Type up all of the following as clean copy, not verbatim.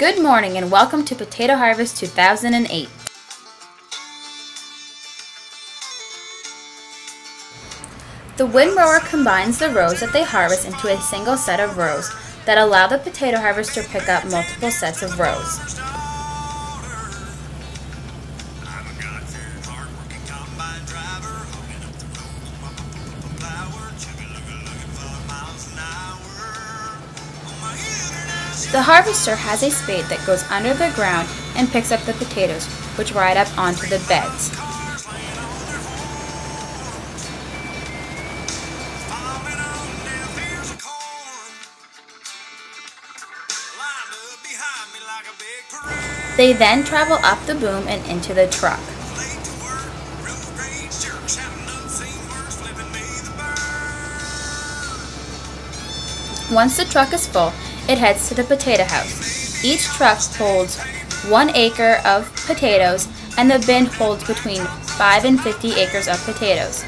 Good morning and welcome to Potato Harvest 2008. The windrower combines the rows that they harvest into a single set of rows that allow the potato harvester to pick up multiple sets of rows. The harvester has a spade that goes under the ground and picks up the potatoes, which ride up onto the beds. They then travel up the boom and into the truck. Once the truck is full, it heads to the potato house. Each truck holds 1 acre of potatoes, and the bin holds between 5 and 50 acres of potatoes.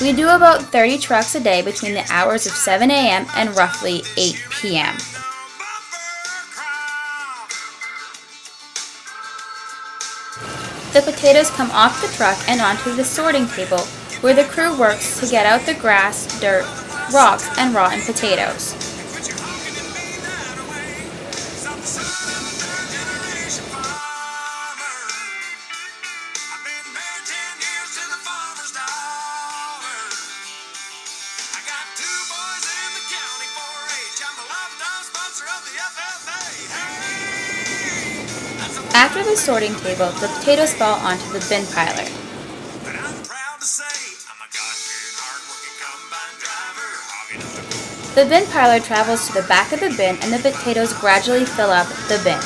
We do about 30 trucks a day between the hours of 7 a.m. and roughly 8 p.m. The potatoes come off the truck and onto the sorting table, where the crew works to get out the grass, dirt, rocks, and rotten potatoes. After the sorting table, the potatoes fall onto the bin piler. The bin piler travels to the back of the bin and the potatoes gradually fill up the bin.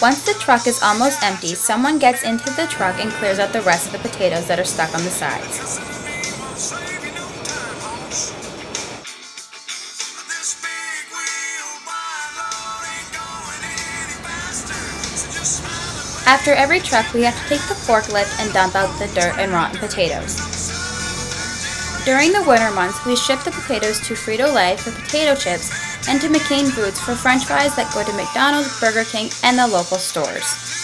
Once the truck is almost empty, someone gets into the truck and clears out the rest of the potatoes that are stuck on the sides. After every truck, we have to take the forklift and dump out the dirt and rotten potatoes. During the winter months, we ship the potatoes to Frito-Lay for potato chips and to McCain Foods for French fries that go to McDonald's, Burger King, and the local stores.